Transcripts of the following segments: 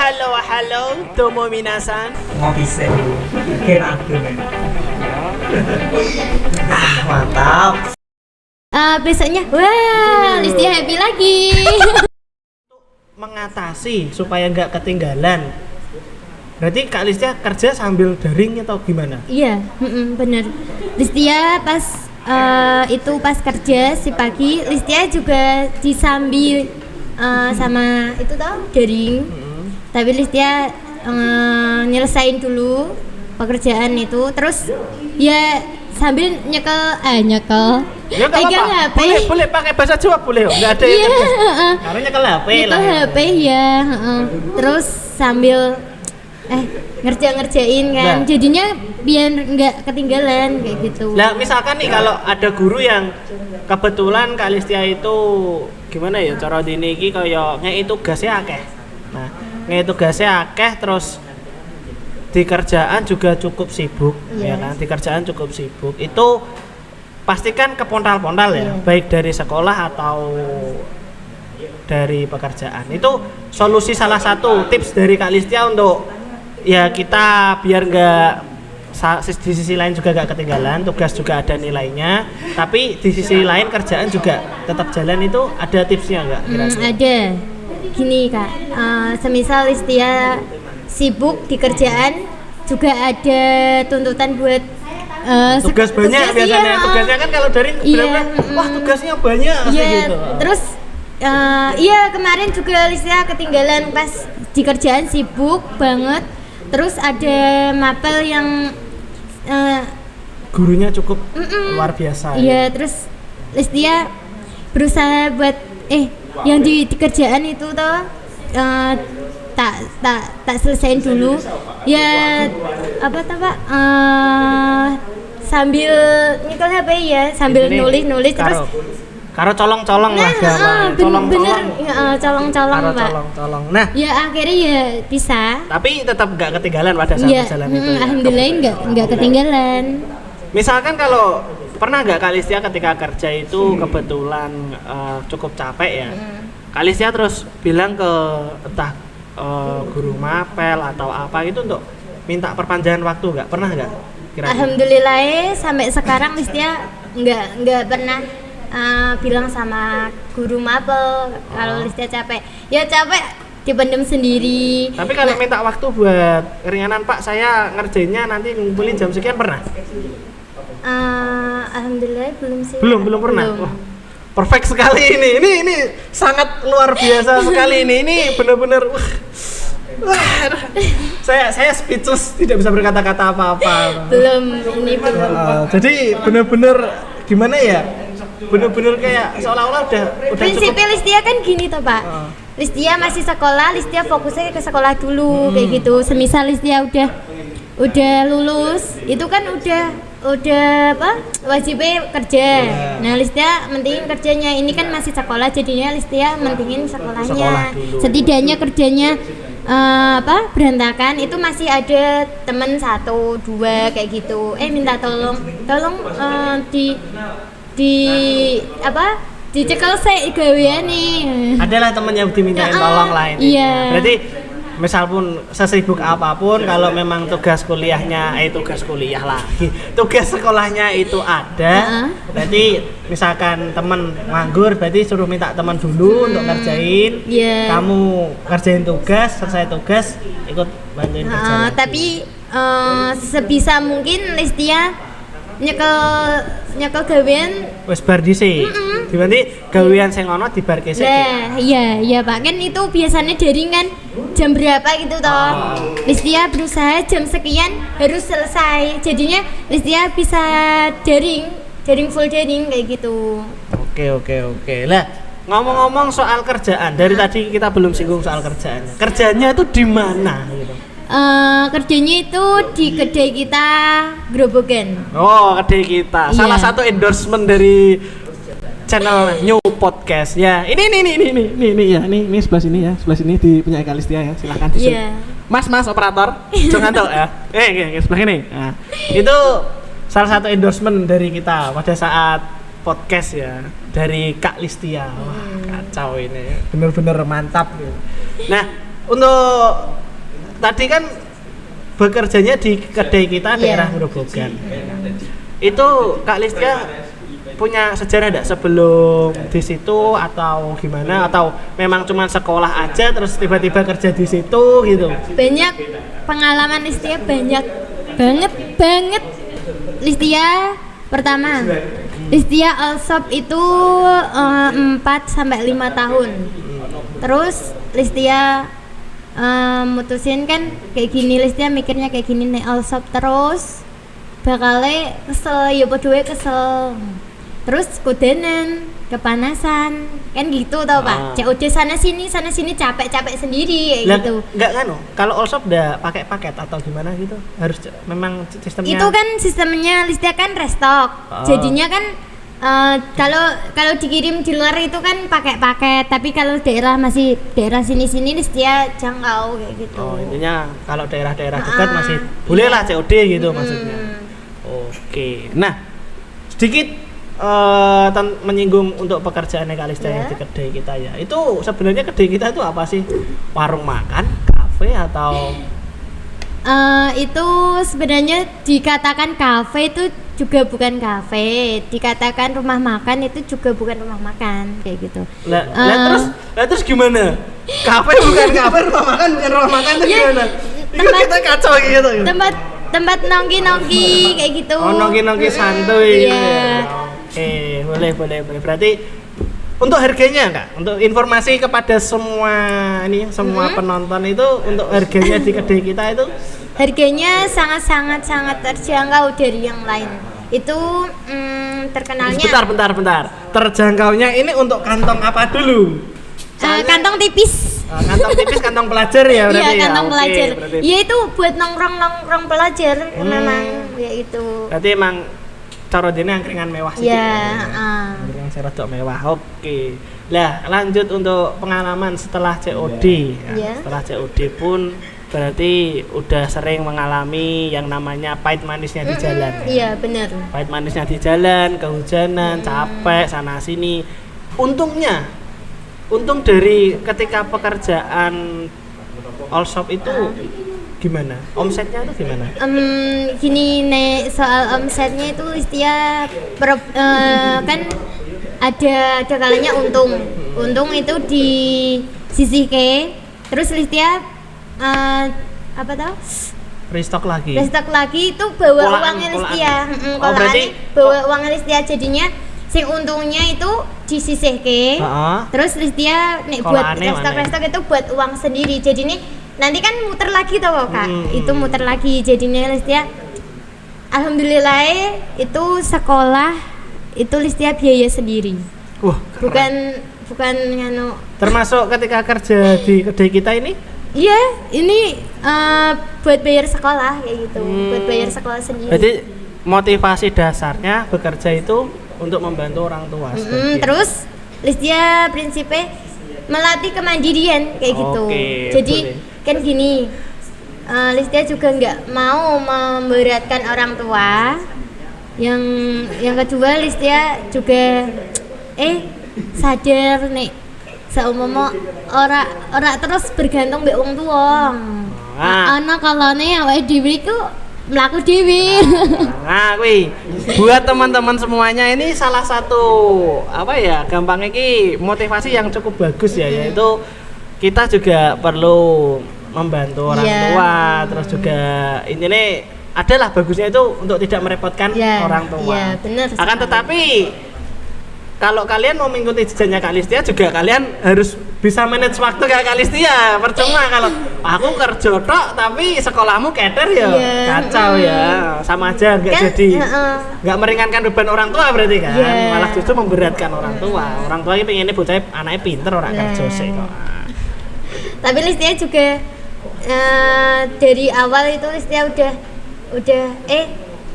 halo, tomo minasan. Ngopi dulu. Kira aku nih. Mantap. Besoknya, wah, Listia happy lagi. Mengatasi supaya nggak ketinggalan. Berarti Kak Listia kerja sambil daring atau gimana? Iya, bener. Listia pas pas kerja si pagi, Listia juga disambi sama itu tau daring. Tapi Listia nyelesain dulu pekerjaan itu, terus ya sambil nyekel Ya nggak pegang apa-apa. HP. Boleh pakai bahasa Jawa boleh. Nggak ada yang karena nyekel HP nyekel lah. HP ya, terus sambil ngerjain kan, Nah. jadinya biar nggak ketinggalan kayak gitu. Nah, misalkan nih kalau ada guru yang kebetulan Kak Listia itu gimana ya cara dini iki kaya ngeki tugasnya akeh. Nah, ngeki tugasnya akeh terus di kerjaan juga cukup sibuk, ya kan? Di kerjaan cukup sibuk. Itu pastikan kepontal-pontal ya, baik dari sekolah atau dari pekerjaan. Itu solusi salah satu tips dari Kak Listia untuk ya kita biar nggak di sisi lain juga nggak ketinggalan, tugas juga ada nilainya, tapi di sisi lain kerjaan juga tetap jalan. Itu ada tipsnya nggak kira-kira? Ada gini Kak, semisal Listia sibuk di kerjaan, juga ada tuntutan buat tugas banyak biasanya. Iya. Tugasnya kan kalau dari Iya, wah tugasnya banyak Iya, gitu. terus kemarin juga Listia ketinggalan pas di kerjaan, sibuk banget. Terus ada mapel yang Gurunya cukup luar biasa. iya, terus Listia berusaha buat yang di kerjaan itu toh tak selesaiin dulu. Ya Pak, sambil nyekel HP ya, sambil nulis terus karo colong-colong lah bener colong-colong Pak. Colong-colong. Nah, Ya akhirnya ya bisa. tapi tetap nggak ketinggalan pada saat Ya, jalan itu. Ya. alhamdulillah nggak ketinggalan. Misalkan kalau pernah nggak Kak Listia ketika kerja itu kebetulan cukup capek ya, Kak Listia terus bilang ke entah guru mapel atau apa gitu untuk minta perpanjangan waktu, nggak pernah nggak? Kira-kira? Alhamdulillah sampai sekarang Listia nggak pernah bilang sama guru mapel kalau Listia capek. Ya capek dipendam sendiri. Tapi kalau minta waktu buat keringanan Pak, saya ngerjainnya nanti ngumpulin jam sekian pernah? Alhamdulillah belum sih. Belum pernah. Belum. Wah, perfect sekali ini. Ini sangat luar biasa sekali ini. Ini benar-benar saya speechless, tidak bisa berkata-kata apa-apa. Belum. Jadi benar-benar gimana ya? Benar-benar kayak seolah-olah udah Prinsipnya cukup. Listia kan gini toh Pak. Listia masih sekolah, Listia fokusnya ke sekolah dulu kayak gitu. Semisal Listia udah lulus, itu kan udah wajibnya kerja. Nah, Listia mentingin kerjanya. Ini kan masih sekolah, jadinya Listia mentingin sekolahnya. Sekolah dulu. Setidaknya kerjanya berantakan itu masih ada temen 1, 2 kayak gitu. Minta tolong dicekel sih gawean nih. Adalah temen yang dimintain tolong lain. Iya. Berarti misal pun sesibuk apapun, kalau memang tugas kuliahnya tugas kuliah lagi, tugas sekolahnya itu ada, berarti misalkan temen nganggur, berarti suruh minta teman dulu untuk ngerjain. Iya. Kamu ngerjain tugas, selesai tugas ikut bantuin kerja lagi. Tapi sebisa mungkin Listia nyekel gawean. Wes bar dhisik. Dibanti gawean sing ono dibarke sik. Nah, iya Pak, kan itu biasanya daring kan jam berapa gitu toh. Listia berusaha jam sekian harus selesai. Jadinya Listia bisa daring full daring kayak gitu. Oke. Lah, ngomong-ngomong soal kerjaan, dari tadi kita belum singgung soal kerjaannya. Kerjanya itu di mana gitu? Kerjanya itu di kedai kita Grobogan. Oh, kedai kita. Salah Iya. satu endorsement dari channel New Podcast ya. Ini ya. Ini sebelah sini ya. Sebelah sini di punya Kak Listia ya. Silakan di Iya. Mas operator. Jangan tahu ya. Sebelah ini. Nah, itu salah satu endorsement dari kita pada saat podcast ya, dari Kak Listia. Wah, kacau ini. Bener-bener mantap gitu. Nah, untuk tadi kan bekerjanya di kedai kita Iya. daerah Grobogan. Itu Kak Listia punya sejarah enggak sebelum di situ atau gimana, atau memang cuma sekolah aja terus tiba-tiba kerja di situ gitu? Banyak pengalaman Listia, banyak banget. Listia pertama, Listia Allshop itu 4 sampai 5 tahun. Terus Listia mutusin kan kayak gini, Listia mikirnya kayak gini nih, Allshop terus bakale kesel, ya padha wae kesel. Terus kudenan, kepanasan, kan gitu tau Pak. COD sana sini capek sendiri kayak Lah, gitu. enggak kan? Kalau Allshop udah pakai paket atau gimana gitu? Harus memang sistemnya. Itu kan sistemnya Listia kan restock. Jadinya kan kalau dikirim di luar itu kan pakai paket, tapi kalau daerah sini Listia jangkau kayak gitu. Oh, intinya kalau daerah-daerah dekat masih boleh lah COD gitu maksudnya. Oke. Nah, sedikit menyinggung untuk pekerjaannya Kak Listia yang di kedai kita ya. Itu sebenarnya kedai kita itu apa sih? Warung makan, kafe atau Itu sebenarnya dikatakan kafe itu juga bukan kafe, dikatakan rumah makan itu juga bukan rumah makan kayak gitu. Lah terus gimana? Kafe bukan kafe, rumah makan bukan rumah makan itu Ya, gimana? Itu kita kacau gitu. Tempat nongki kayak gitu. Oh, nongki santuy. Iya. Oke, boleh. Berarti untuk harganya Kak, untuk informasi kepada semua penonton itu, untuk harganya di kedai kita itu Harganya sangat terjangkau dari yang lain. Itu terkenalnya bentar. Terjangkaunya ini untuk kantong apa dulu? kantong tipis. Kantong tipis, kantong pelajar ya berarti. Iya, ya? kantong Oke, pelajar. berarti. Iya, itu buat nongkrong pelajar memang ya itu. Berarti emang cara dene angkringan mewah sih. Ya, Angkringan serodok mewah. Oke. Lah, lanjut untuk pengalaman setelah COD. Iya. Setelah COD pun berarti udah sering mengalami yang namanya pahit manisnya di jalan. Iya, benar. Pahit manisnya di jalan, kehujanan, capek sana sini. Untung dari ketika pekerjaan Allshop itu gimana? Omsetnya itu gimana? Gini nih, soal omsetnya itu Listia kan ada kalanya untung itu di sisihke, terus Listia Restock lagi. itu bawa Polaan. uangnya Listia. Oh, berarti bawa uangnya Listia, jadinya sing untungnya itu disisihke. Terus Listia nek buat Kolaane restock itu buat uang sendiri. Jadi nih nanti kan muter lagi tau Kak. Itu muter lagi, jadinya Listia alhamdulillah itu sekolah itu Listia biaya sendiri. Wah, Bukan nganu. termasuk ketika kerja di kedai kita ini? Iya, ini buat bayar sekolah kayak gitu. Buat bayar sekolah sendiri. Berarti motivasi dasarnya bekerja itu untuk membantu orang tua. sebagian. Terus Listia prinsipnya melatih kemandirian kayak gitu. Oke, Jadi boleh. kan gini, Listia juga nggak mau memberatkan orang tua. Yang kedua Listia juga sadar nih saumpama ora terus bergantung mbek wong tuwa. Ana kalane awake dhewe iku mlaku dhewe. Nah, kuwi buat teman-teman semuanya ini salah satu gampangnya motivasi yang cukup bagus ya, yaitu kita juga perlu membantu orang tua, terus juga intinya adalah bagusnya itu untuk tidak merepotkan orang tua. Iya, benar. Akan tetapi kalau kalian mau mengikuti jejaknya Kak Listia juga kalian harus bisa manage waktu kayak Kak Listia. Percuma kalau aku kerja tok tapi sekolahmu keder ya, kacau ya. Sama aja nggak meringankan beban orang tua berarti kan. Malah justru memberatkan orang tua. Orang tua ini pengennya bocah anaknya pinter orang kerja sih kok. Tapi Listia juga dari awal itu Listia udah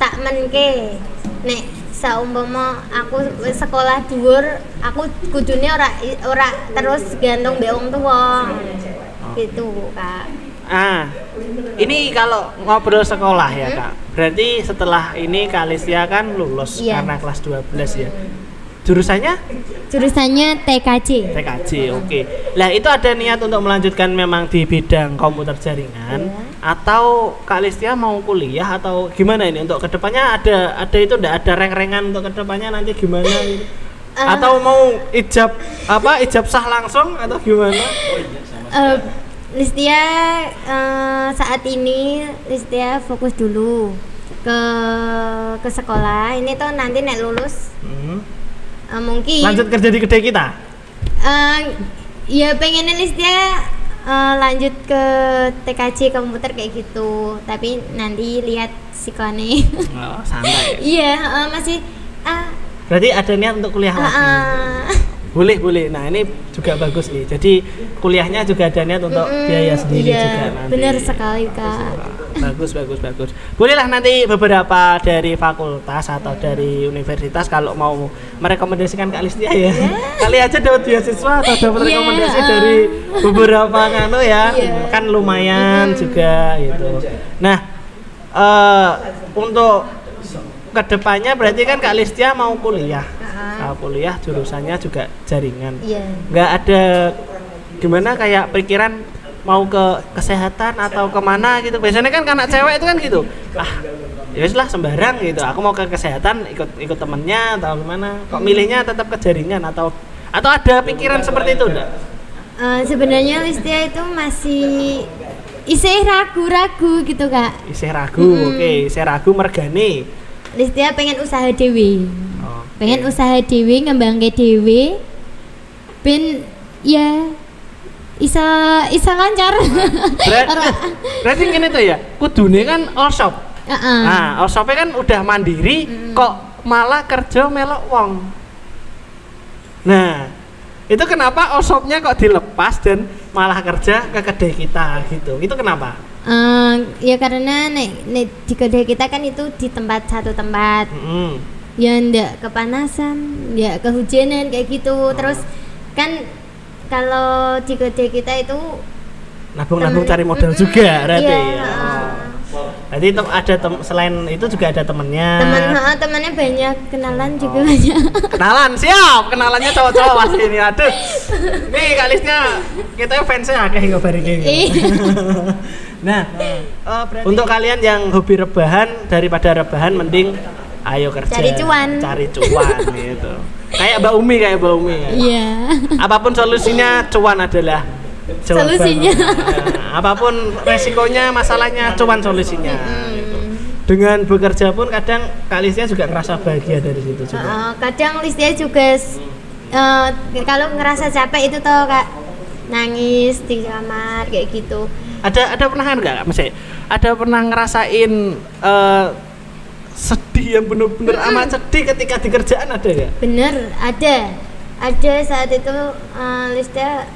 tak menke nek saumpama aku sekolah dhuwur, aku kudune ora terus gantung mbek wong tuwa. Gitu, Kak. Ini kalau ngobrol sekolah ya, Kak. Berarti setelah ini Kak Listia kan lulus karena kelas 12 ya. Jurusannya TKJ. TKJ, oke. Lah itu ada niat untuk melanjutkan memang di bidang komputer jaringan atau Kak Listia mau kuliah atau gimana ini untuk kedepannya ada itu ndak ada reng-rengan untuk kedepannya nanti gimana gitu? Atau mau ijab sah langsung atau gimana? Listia saat ini Listia fokus dulu ke sekolah. Ini tuh nanti nek lulus mungkin lanjut kerja di kedai kita. Ya pengennya Listia lanjut ke TKJ komputer kayak gitu. Tapi nanti lihat sikone. Oh, santai. Iya, masih Berarti ada niat untuk kuliah lagi. Boleh. Nah, ini juga bagus nih. Jadi kuliahnya juga ada niat untuk biaya sendiri juga nanti. Benar sekali, Kak. Bagus. Bolehlah nanti beberapa dari fakultas atau dari universitas kalau mau merekomendasikan Kak Listia ya. Kali aja dapat beasiswa atau dapat rekomendasi dari beberapa kan lumayan juga gitu. Nah, untuk kedepannya berarti kan Kak Listia mau kuliah. Kuliah jurusannya juga jaringan. Nggak ada gimana kayak pikiran mau ke kesehatan atau kemana gitu. Biasanya kan anak cewek itu kan gitu. Ya wis lah sembarang gitu. Aku mau ke kesehatan ikut temennya atau gimana. Kok milihnya tetap ke jaringan atau ada pikiran seperti itu enggak? Sebenarnya Listia itu masih isih ragu-ragu gitu, Kak. Isih ragu. Oke, isih ragu mergane. Listia pengen usaha dewe. Pengen usaha dewe, ngembangke dewe. Ben ya isa lancar. Berarti gini tuh ya, kudune kan all shop. Nah, all shopnya kan udah mandiri, kok malah kerja melok wong. Nah, itu kenapa all shopnya kok dilepas dan malah kerja ke kedai kita gitu? Itu kenapa? Ya karena nek di kedai kita kan itu di satu tempat. Ya ndak kepanasan, ya kehujanan kayak gitu. Terus kan kalau di kedai kita itu nabung cari modal juga berarti ya. Jadi itu ada selain itu juga ada temennya. Temannya banyak, kenalan juga banyak. Kenalan siap, kenalannya cowok-cowok pasti ini. Aduh. Nih Kak Listia, kita fansnya akeh kok bareng iki. Nah, untuk kalian yang hobi rebahan daripada rebahan mending ayo kerja. Cari cuan gitu. Kayak Mbak Umi. Iya. Apapun solusinya cuan adalah solusinya. Apapun resikonya, masalahnya cuan solusinya. Gitu. Dengan bekerja pun kadang Kak Listia juga ngerasa bahagia dari situ juga. Kadang Listia juga kalau ngerasa capek itu toh Kak nangis di kamar kayak gitu. Ada pernah kan enggak Mas? Ada pernah ngerasain sedih yang bener-bener amat sedih ketika di kerjaan ada nggak? Bener, ada saat itu Listia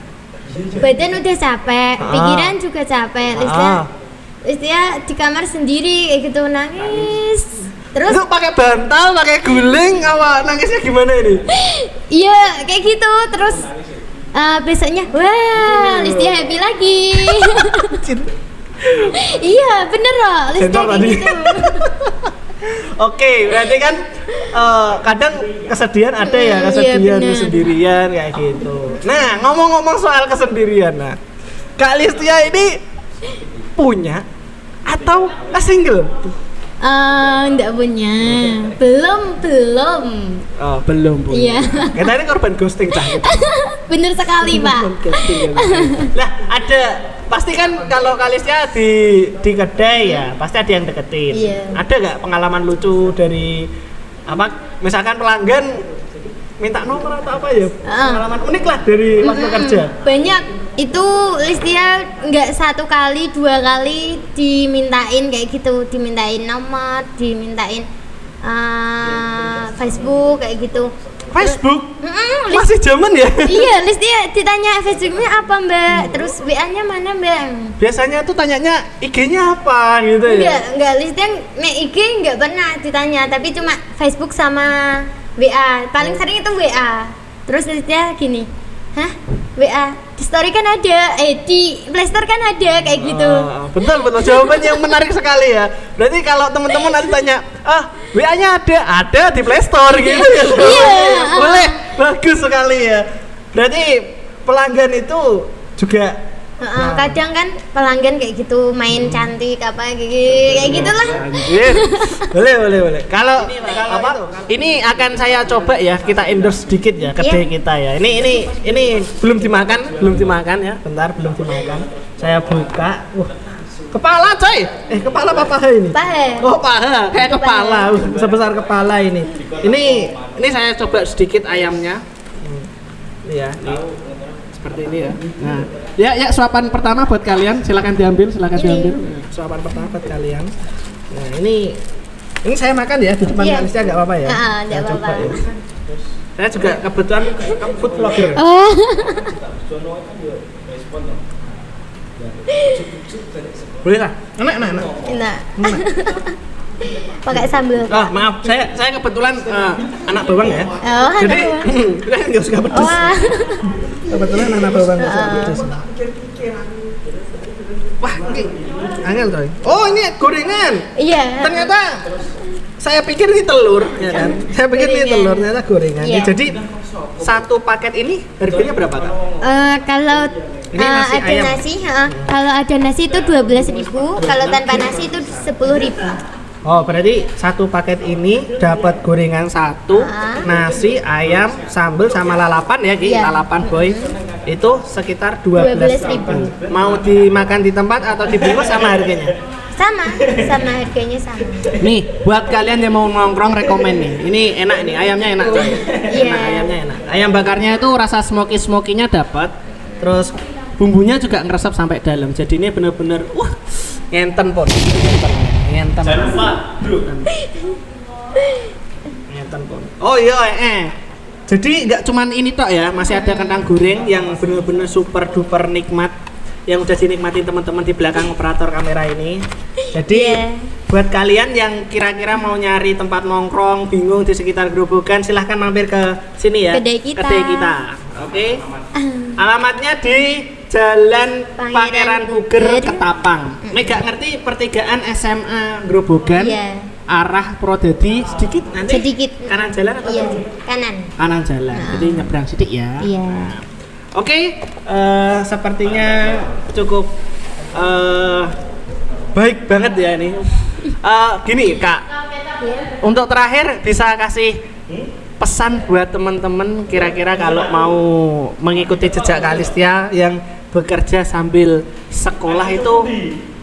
badan udah capek, pikiran juga capek. Listia di kamar sendiri kayak gitu nangis. Terus lu pakai bantal, pakai guling, awak nangisnya gimana ini? Iya kayak gitu. Terus besoknya wah Listia happy lagi. Iya bener loh Listia kayak gitu. Oke, berarti kan kadang kesedihan ada ya, kesedihan sendirian kayak gitu. Nah, ngomong-ngomong soal kesendirian, nah, Kak Listia ini punya atau single? Enggak punya, belum. Oh, belum punya. Iya. Kita ini korban ghosting cah. Bener sekali Pak. Lah ada pasti kan kalau Kak Listia di kedai ya pasti ada yang deketin. Iya. Ada nggak pengalaman lucu dari misalkan pelanggan minta nomor atau apa ya? Pengalaman unik lah dari waktu kerja. Banyak. Itu Listia nggak 1 kali 2 kali dimintain kayak gitu, dimintain nomor, dimintain Facebook kayak gitu. Facebook? Masih zaman ya? Iya, Listia ditanya Facebooknya apa Mbak, terus WA-nya mana Mbak? Biasanya tuh tanyanya IG-nya apa gitu ya? Enggak, Listia IG nggak pernah ditanya, tapi cuma Facebook sama WA, paling sering itu WA. Terus Listia gini, Hah? WA di story kan ada, di Playstore kan ada kayak gitu. Betul jawaban yang menarik sekali ya. Berarti kalau teman-teman nanti tanya, WA-nya ada di Playstore gitu ya. Iya. Boleh, bagus sekali ya. Berarti pelanggan itu juga Kadang kan pelanggan kayak gitu main cantik apa kayak gitulah. Anjir. Boleh. Kalau ini akan saya coba ya, kita endorse sedikit ya kedai kita ya. Ini belum dimakan ya. Bentar, belum dimakan. Saya buka. Kepala coy. Kepala apa paha ini? Paha. Oh, paha. Kayak kepala. Sebesar kepala ini. Ini saya coba sedikit ayamnya. Ya, seperti ini ya. Nah, ya suapan pertama buat kalian, silakan diambil. Suapan pertama buat kalian. Nah, ini saya makan ya di depan Kalistia enggak apa-apa ya? Enggak apa-apa. Ya. Saya juga kebetulan food vlogger. Oh. Boleh lah. Enak. Enak. Pakai sambal. Maaf, saya kebetulan anak bawang ya. Oh, jadi enggak suka pedes. Wah. Kebetulan anak bawang enggak suka pedes. Wah, ini angel coy. Oh, ini gorengan. Iya. Ternyata saya pikir ini telur, ya kan? Saya pikir ini telur, ternyata gorengan. Iya. Jadi satu paket ini harganya berapa, Kak? Kalau Ini nasi ada ayam. nasi, kalau ada nasi itu 12.000, kalau tanpa nasi itu 10.000. Oh, berarti satu paket ini dapat gorengan satu, nasi, ayam, sambal sama lalapan ya, Ki? Iya. Lalapan boy. Itu sekitar 12.000. Mau dimakan di tempat atau dibungkus sama harganya? Sama harganya sama. Nih, buat kalian yang mau nongkrong rekomen nih. Ini enak nih, ayamnya enak coy. Iya. Enak, ayamnya enak. Ayam bakarnya itu rasa smoky-smokinya dapat. Terus bumbunya juga ngeresep sampai dalam. Jadi ini bener-bener ngenten pon. Ngenten. Jangan lupa, Bro. Ngenten pon. Oh iya, Jadi nggak cuman ini tok ya, masih ada kentang goreng yang bener-bener super duper nikmat yang udah dinikmatin teman-teman di belakang operator kamera ini. Jadi buat kalian yang kira-kira mau nyari tempat nongkrong, bingung di sekitar Grobogan, silahkan mampir ke sini ya. Kedai kita. Oke. Alamatnya di Jalan Pangeran Puger, Ketapang. Mega ngerti pertigaan SMA Grobogan. Iya. Arah Prodadi sedikit nanti. Sedikit. Kanan jalan atau Iya, kiri? kanan. Kanan jalan. Jadi nyebrang sedikit ya. Iya. Oke, sepertinya cukup baik banget ya ini. Gini Kak, untuk terakhir bisa kasih pesan buat teman-teman kira-kira kalau mau mengikuti jejak Kalistia yang bekerja sambil sekolah itu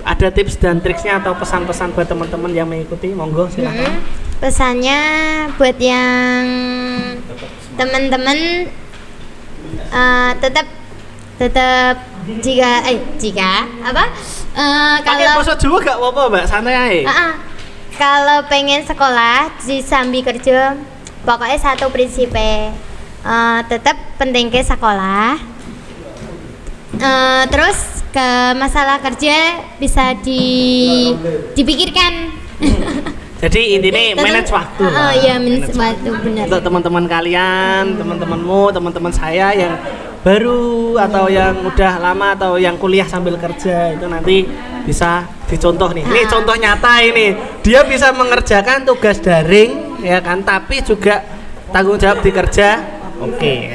ada tips dan triksnya atau pesan-pesan buat teman-teman yang mengikuti, monggo silakan. Pesannya buat yang teman-teman tetap jika pakai kalau bahasa Jawa gak apa-apa Mbak, santai aja. kalau pengen sekolah di sambil kerja pokoknya satu prinsipnya tetap penting ke sekolah. Terus ke masalah kerja bisa dipikirkan. Jadi intinya manage waktu. Iya, manage waktu benar. Untuk teman-teman kalian, teman-temanmu, teman-teman saya yang baru atau yang udah lama atau yang kuliah sambil kerja itu nanti bisa dicontoh nih. Ini contoh nyata ini. Dia bisa mengerjakan tugas daring ya kan, tapi juga tanggung jawab di kerja. Oke,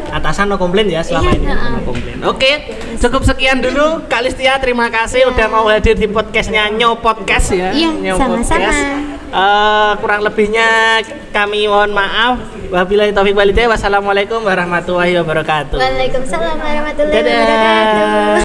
atasan no komplain ya selama ini. No komplain. Oke, cukup sekian dulu Kalistia, terima kasih udah mau hadir di podcastnya Nyo Podcast ya. Iya, Nyo sama-sama. Podcast. Kurang lebihnya kami mohon maaf. Wabillahi taufiq walhidayah. Wassalamualaikum warahmatullahi wabarakatuh. Waalaikumsalam warahmatullahi Dadah. wabarakatuh.